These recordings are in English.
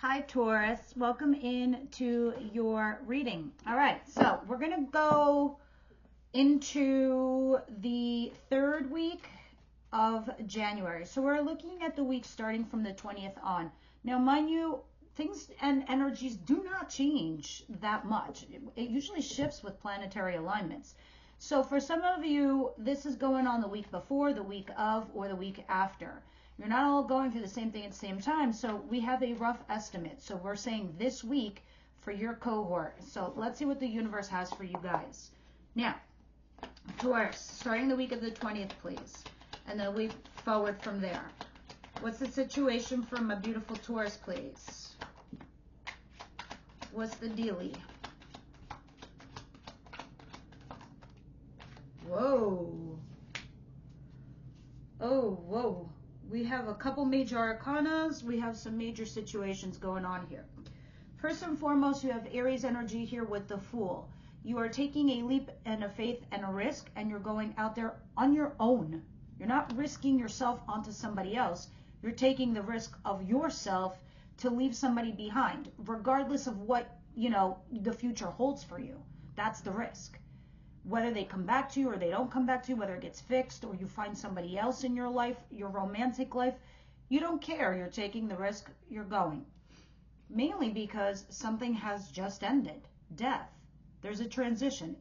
Hi, Taurus. Welcome in to your reading. All right, so we're going to go into the third week of January. So we're looking at the week starting from the 20th on. Now, mind you, things and energies do not change that much. It usually shifts with planetary alignments. So for some of you, this is going on the week before, the week of, or the week after. You're not all going through the same thing at the same time, so we have a rough estimate. So we're saying this week for your cohort. So let's see what the universe has for you guys. Now, Taurus, starting the week of the 20th, please, and then we forward from there. What's the situation for my beautiful Taurus, please? What's the dealie? Whoa. Oh, whoa. We have a couple major arcanas. We have some major situations going on here. First and foremost, you have Aries energy here with the Fool. You are taking a leap and a faith and a risk, and you're going out there on your own. You're not risking yourself onto somebody else. You're taking the risk of yourself to leave somebody behind, regardless of what, the future holds for you. That's the risk. Whether they come back to you or they don't come back to you, whether it gets fixed or you find somebody else in your life, your romantic life, you don't care. You're taking the risk. You're going. Mainly because something has just ended. Death. There's a transition.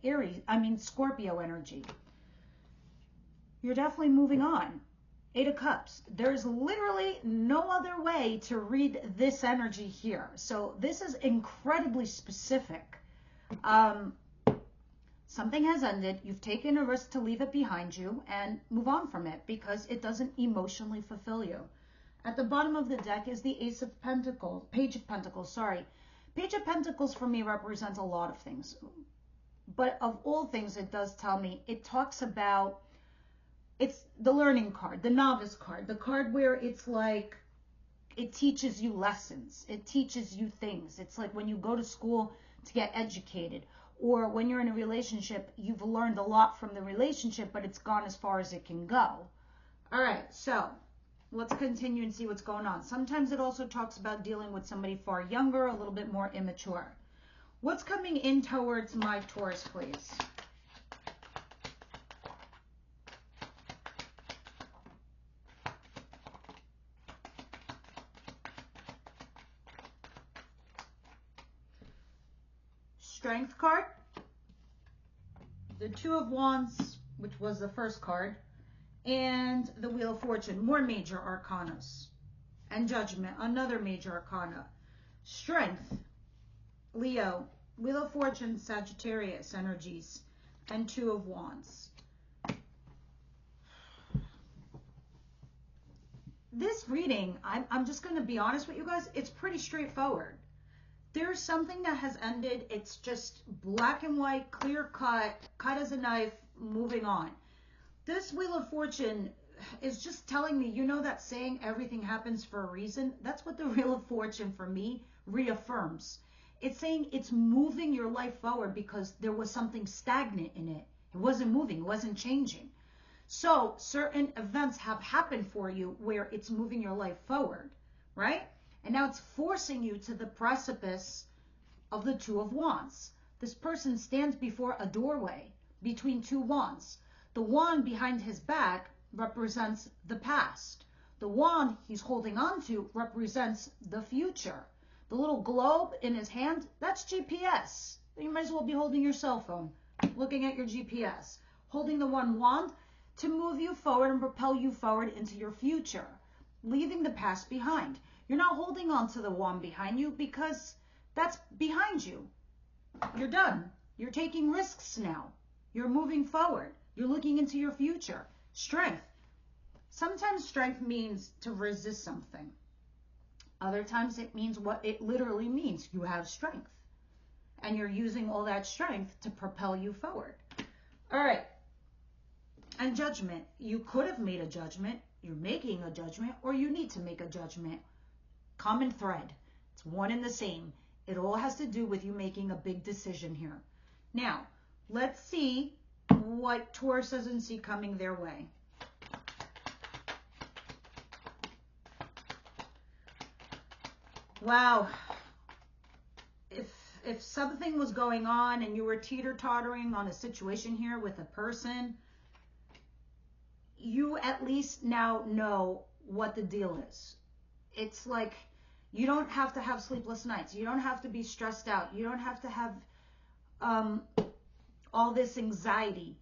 Scorpio energy. You're definitely moving on. 8 of Cups. There's literally no other way to read this energy here. So this is incredibly specific. Something has ended. You've taken a risk to leave it behind you and move on from it because it doesn't emotionally fulfill you. At the bottom of the deck is the Page of Pentacles, Page of Pentacles for me represents a lot of things. But of all things, it does tell me, it talks about, it's the learning card, the novice card, the card where it's like, it teaches you lessons. It teaches you things. It's like when you go to school to get educated. Or when you're in a relationship, you've learned a lot from the relationship, but it's gone as far as it can go. All right, so let's continue and see what's going on. Sometimes it also talks about dealing with somebody far younger, a little bit more immature. What's coming in towards my Taurus, please? Strength card, the 2 of Wands, which was the first card, and the Wheel of Fortune, more major arcanas, and Judgment, another major arcana. Strength, Leo, Wheel of Fortune, Sagittarius energies, and 2 of Wands. This reading, I'm just going to be honest with you guys, it's pretty straightforward. There's something that has ended. It's just black and white, clear cut as a knife, moving on. This Wheel of Fortune is just telling me, that saying, everything happens for a reason? That's what the Wheel of Fortune for me reaffirms. It's saying it's moving your life forward because there was something stagnant in it. It wasn't moving, it wasn't changing. So certain events have happened for you where it's moving your life forward, right? And now it's forcing you to the precipice of the 2 of Wands. This person stands before a doorway between 2 wands. The wand behind his back represents the past. The wand he's holding on to represents the future. The little globe in his hand, that's GPS. You might as well be holding your cell phone, looking at your GPS. Holding the one wand to move you forward and propel you forward into your future, leaving the past behind. You're not holding on to the wand behind you because that's behind you. You're done. You're taking risks now. You're moving forward. You're looking into your future. Strength. Sometimes strength means to resist something. Other times it means what it literally means. You have strength. And you're using all that strength to propel you forward. All right. And judgment. You could have made a judgment. You're making a judgment, or you need to make a judgment. Common thread. It's one and the same. It all has to do with you making a big decision here. Now, let's see what Taurus doesn't see coming their way. Wow. If something was going on and you were teeter-tottering on a situation here with a person, you at least now know what the deal is. It's like you don't have to have sleepless nights. You don't have to be stressed out. You don't have to have all this anxiety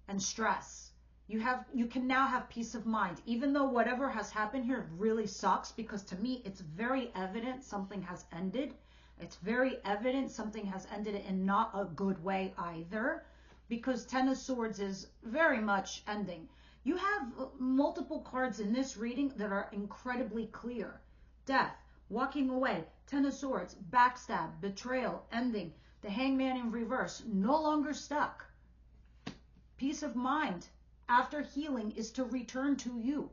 and stress. You can now have peace of mind, even though whatever has happened here really sucks, because to me it's very evident something has ended. It's very evident something has ended in not a good way either, because Ten of Swords is very much ending. You have multiple cards in this reading that are incredibly clear. Death, walking away, Ten of Swords, backstab, betrayal, ending, the Hangman in reverse, no longer stuck. Peace of mind after healing is to return to you.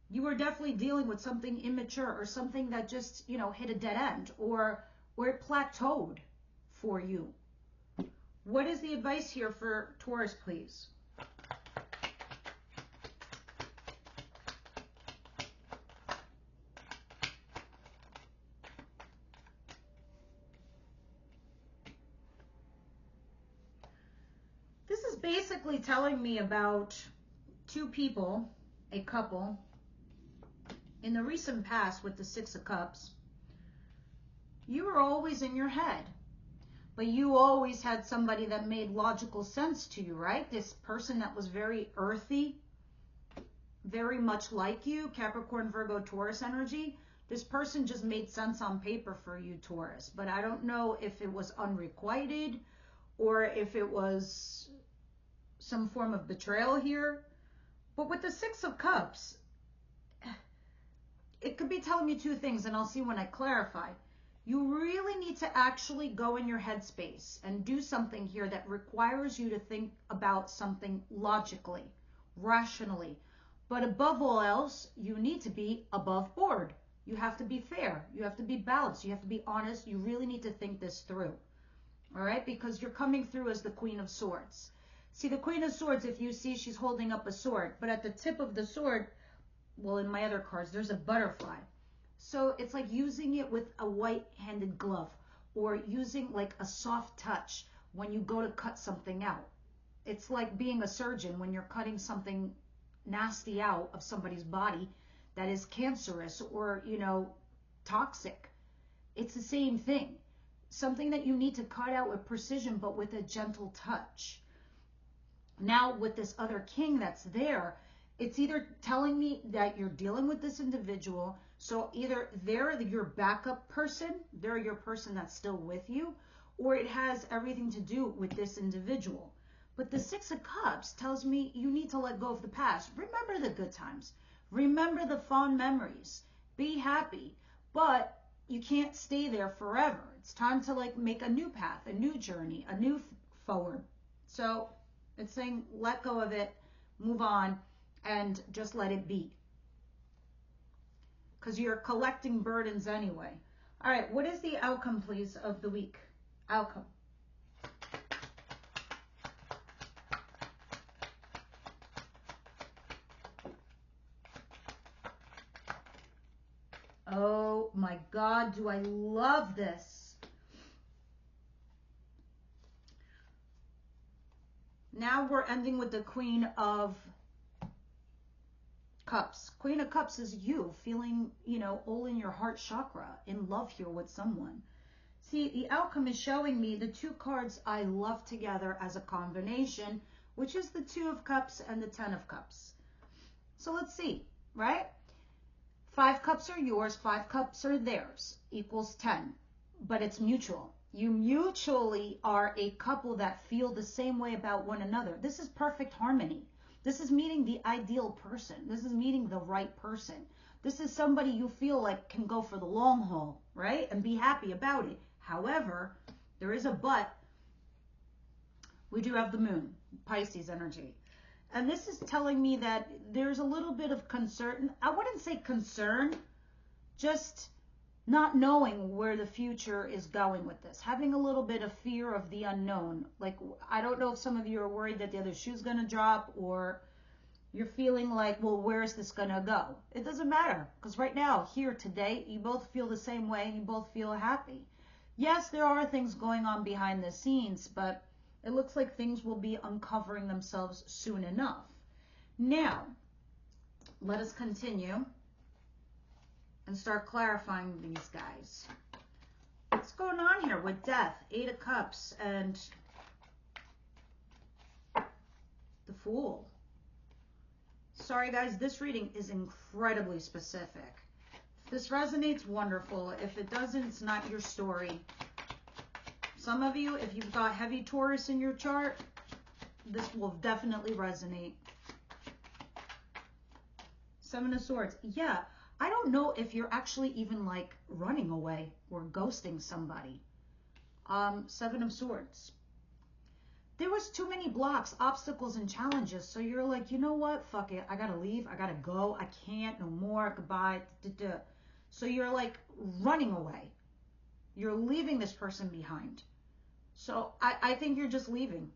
You were definitely dealing with something immature or something that just, hit a dead end or it plateaued for you. What is the advice here for Taurus, please? This is basically telling me about two people, a couple, in the recent past with the Six of Cups. You were always in your head, but you always had somebody that made logical sense to you, right? This person that was very earthy, very much like you, Capricorn, Virgo, Taurus energy. This person just made sense on paper for you, Taurus, but I don't know if it was unrequited or if it was some form of betrayal here. But with the Six of Cups, it could be telling me two things, and I'll see when I clarify. You really need to actually go in your headspace and do something here that requires you to think about something logically, rationally. But above all else, you need to be above board. You have to be fair. You have to be balanced. You have to be honest. You really need to think this through. All right? Because you're coming through as the Queen of Swords. See, the Queen of Swords, if you see, she's holding up a sword. But at the tip of the sword, well, in my other cards, there's a butterfly. So it's like using it with a white-handed glove or using like a soft touch when you go to cut something out. It's like being a surgeon when you're cutting something nasty out of somebody's body that is cancerous or, toxic. It's the same thing. Something that you need to cut out with precision, but with a gentle touch. Now with this other king that's there, it's either telling me that you're dealing with this individual, so either they're your backup person, they're your person that's still with you, or it has everything to do with this individual. But the Six of Cups tells me you need to let go of the past. Remember the good times. Remember the fond memories. Be happy. But you can't stay there forever. It's time to make a new path, a new journey, a new forward. So it's saying let go of it, move on, and just let it be. Because you're collecting burdens anyway. All right, what is the outcome, please, of the week? Outcome. Oh my God, do I love this. Now we're ending with the Queen of Cups. Queen of Cups is you feeling, all in your heart chakra, in love here with someone. See, the outcome is showing me the two cards I love together as a combination, which is the Two of Cups and the Ten of Cups. So let's see, right? 5 cups are yours, 5 cups are theirs, equals 10, but it's mutual. You mutually are a couple that feel the same way about one another. This is perfect harmony. This is meeting the ideal person. This is meeting the right person. This is somebody you feel like can go for the long haul, right? And be happy about it. However, there is a but. We do have the moon, Pisces energy. And this is telling me that there's a little bit of concern. I wouldn't say concern, just not knowing where the future is going with this. Having a little bit of fear of the unknown. Like, I don't know if some of you are worried that the other shoe's going to drop, or, You're feeling like, well, where is this going to go? It doesn't matter, because right now, here, today, you both feel the same way and you both feel happy. Yes, there are things going on behind the scenes, but it looks like things will be uncovering themselves soon enough. Now, let us continue and start clarifying these guys. What's going on here with Death, 8 of Cups, and the Fool? Sorry guys, this reading is incredibly specific. If this resonates, wonderful. If it doesn't, it's not your story. Some of you, if you've got heavy Taurus in your chart, this will definitely resonate. 7 of Swords. Yeah, I don't know if you're actually even like running away or ghosting somebody. 7 of Swords. There was too many blocks, obstacles, and challenges. So you're like, you know what? Fuck it. I gotta leave. I gotta go. I can't. No more. Goodbye. So you're like running away. You're leaving this person behind. So I think you're just leaving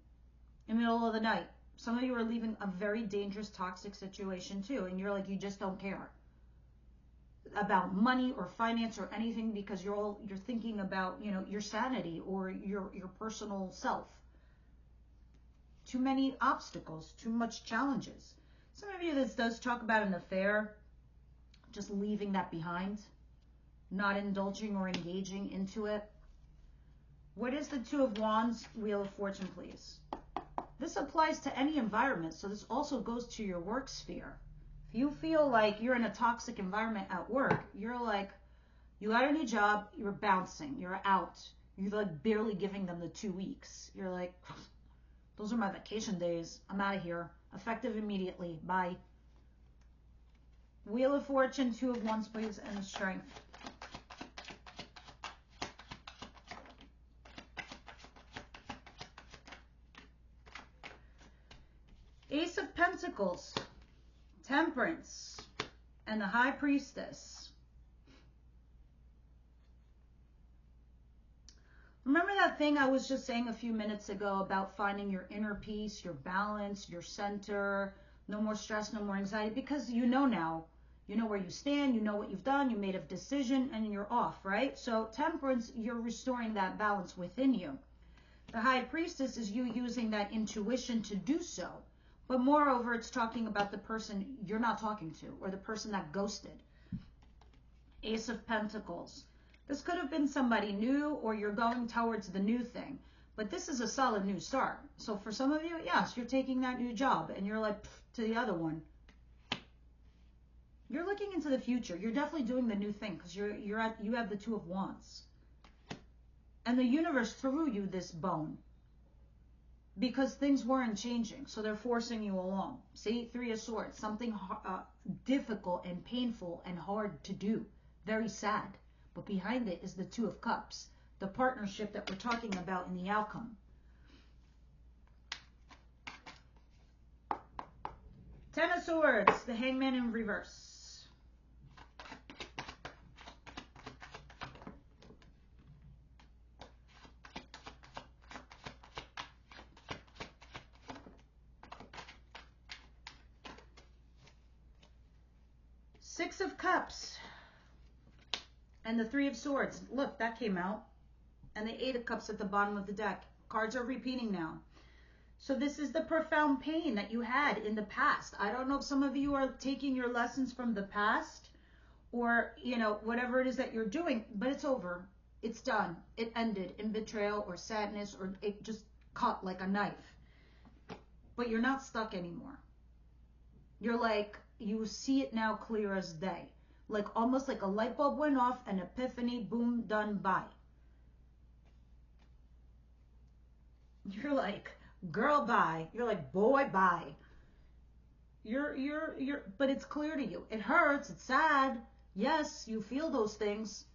in the middle of the night. Some of you are leaving a very dangerous, toxic situation too. And you're like, you just don't care about money or finance or anything, because you're thinking about, you know, your sanity or your personal self. Too many obstacles, too much challenges. Some of you, this does talk about an affair, just leaving that behind, not indulging or engaging into it. What is the 2 of Wands, Wheel of Fortune, please? This applies to any environment, so this also goes to your work sphere. If you feel like you're in a toxic environment at work, you're like, you got a new job, you're bouncing, you're out, you're like barely giving them the 2 weeks. You're like, those are my vacation days. I'm out of here. Effective immediately. Bye. Wheel of Fortune, 2 of Wands, please, and Strength. Ace of Pentacles, Temperance, and the High Priestess. Remember that thing I was just saying a few minutes ago about finding your inner peace, your balance, your center, no more stress, no more anxiety, because you know now, you know where you stand, you know what you've done, you made a decision, and you're off, right? So Temperance, you're restoring that balance within you. The High Priestess is you using that intuition to do so. But moreover, it's talking about the person you're not talking to, or the person that ghosted. Ace of Pentacles. This could have been somebody new, or you're going towards the new thing. But this is a solid new start. So for some of you, yes, you're taking that new job and you're like to the other one. You're looking into the future. You're definitely doing the new thing because you have the 2 of Wands. And the universe threw you this bone because things weren't changing. So they're forcing you along. See, 3 of Swords, something difficult and painful and hard to do. Very sad. But behind it is the 2 of Cups, the partnership that we're talking about in the outcome. 10 of Swords, the Hangman in reverse. Six of Cups. And the 3 of Swords. Look, that came out. And the 8 of Cups at the bottom of the deck. Cards are repeating now. So this is the profound pain that you had in the past. I don't know if some of you are taking your lessons from the past or, you know, whatever it is that you're doing, but it's over. It's done. It ended in betrayal or sadness, or it just cut like a knife. But you're not stuck anymore. You're like, you see it now clear as day. Like almost like a light bulb went off, an epiphany, boom, done, bye. You're like, girl, bye. You're like, boy, bye. But it's clear to you. It hurts. It's sad. Yes, you feel those things.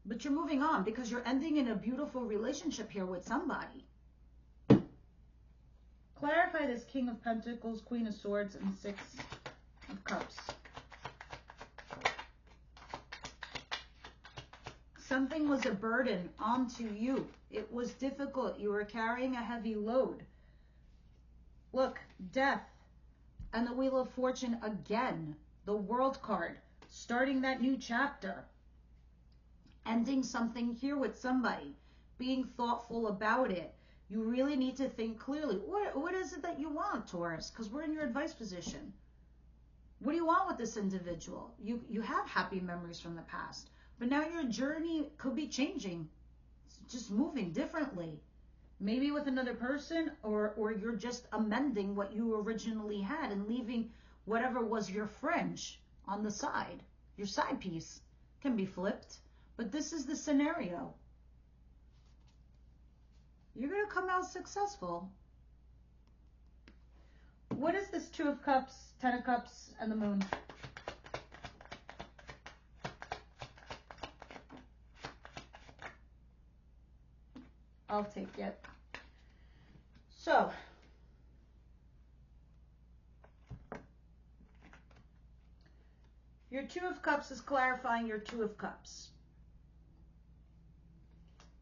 But you're moving on because you're ending in a beautiful relationship here with somebody. Clarify this King of Pentacles, Queen of Swords, and 6 of Cups. Something was a burden onto you. It was difficult. You were carrying a heavy load. Look, death and the Wheel of Fortune again. The World card. Starting that new chapter. Ending something here with somebody. Being thoughtful about it. You really need to think clearly. What is it that you want, Taurus? Because we're in your advice position. What do you want with this individual? You have happy memories from the past. But now your journey could be changing. It's just moving differently. Maybe with another person, or you're just amending what you originally had and leaving whatever was your fringe on the side. Your side piece can be flipped. But this is the scenario. You're going to come out successful. What is this 2 of Cups, 10 of Cups, and the Moon? I'll take it. So, your 2 of Cups is clarifying your 2 of Cups.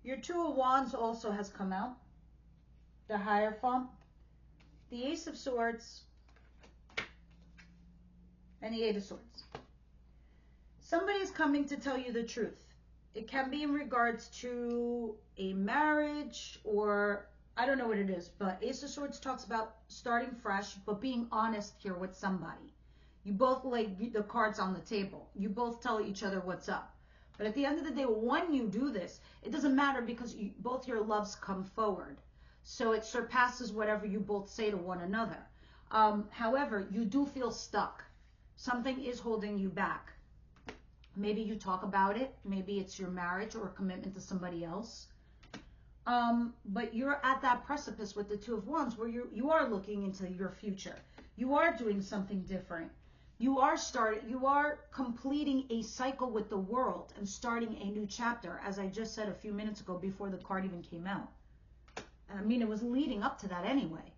Your 2 of Wands also has come out. The Hierophant, the Ace of Swords, and the 8 of Swords. Somebody's coming to tell you the truth. It can be in regards to a marriage, or I don't know what it is, but Ace of Swords talks about starting fresh, but being honest here with somebody. You both lay the cards on the table. You both tell each other what's up. But at the end of the day, when you do this, it doesn't matter because both your loves come forward. So it surpasses whatever you both say to one another. However, you do feel stuck. Something is holding you back. Maybe you talk about it. Maybe it's your marriage or a commitment to somebody else. But you're at that precipice with the 2 of Wands where you are looking into your future. You are doing something different. You are completing a cycle with the world and starting a new chapter, as I just said a few minutes ago before the card even came out. I mean, it was leading up to that anyway,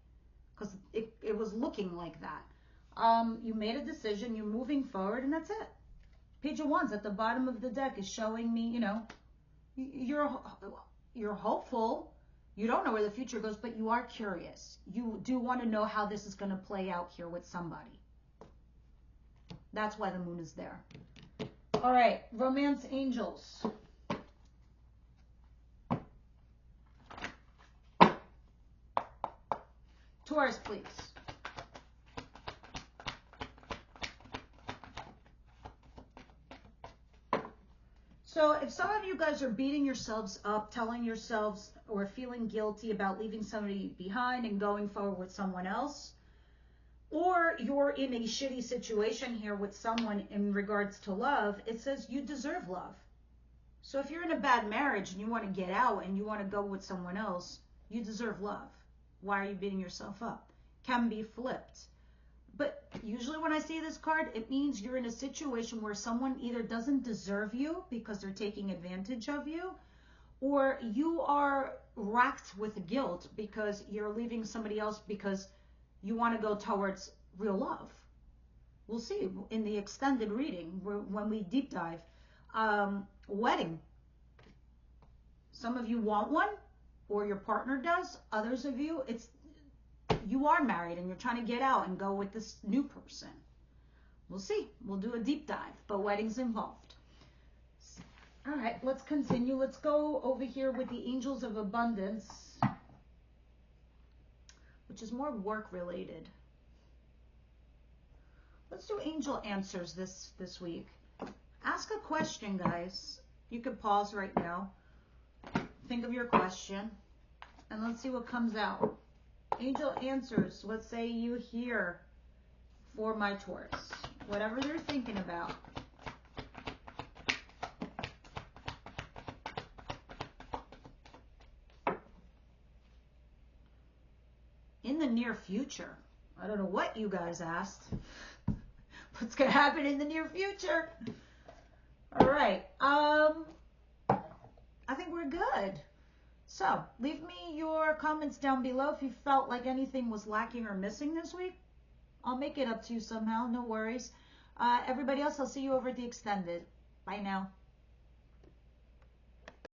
because it was looking like that. You made a decision, you're moving forward, and that's it. Page of Wands at the bottom of the deck is showing me, you know, you're hopeful. You don't know where the future goes, but you are curious. You do want to know how this is going to play out here with somebody. That's why the Moon is there. All right, Romance Angels. Taurus, please. So if some of you guys are beating yourselves up, telling yourselves or feeling guilty about leaving somebody behind and going forward with someone else, or you're in a shitty situation here with someone in regards to love, it says you deserve love. So if you're in a bad marriage and you want to get out and you want to go with someone else, you deserve love. Why are you beating yourself up? Can be flipped. But usually when I see this card, it means you're in a situation where someone either doesn't deserve you because they're taking advantage of you, or you are racked with guilt because you're leaving somebody else because you want to go towards real love. We'll see in the extended reading when we deep dive. Wedding. Some of you want one, or your partner does. Others of you, you are married and you're trying to get out and go with this new person. We'll see. We'll do a deep dive, but wedding's involved. All right, let's continue. Let's go over here with the Angels of Abundance, which is more work related. Let's do angel answers this week. Ask a question, guys. You could pause right now. Think of your question, and let's see what comes out. Angel answers. What say you here for my Taurus? Whatever they're thinking about. In the near future. I don't know what you guys asked. What's going to happen in the near future? All right. I think we're good. So, leave me your comments down below if you felt like anything was lacking or missing this week. I'll make it up to you somehow. No worries. Everybody else, I'll see you over at the extended. Bye now.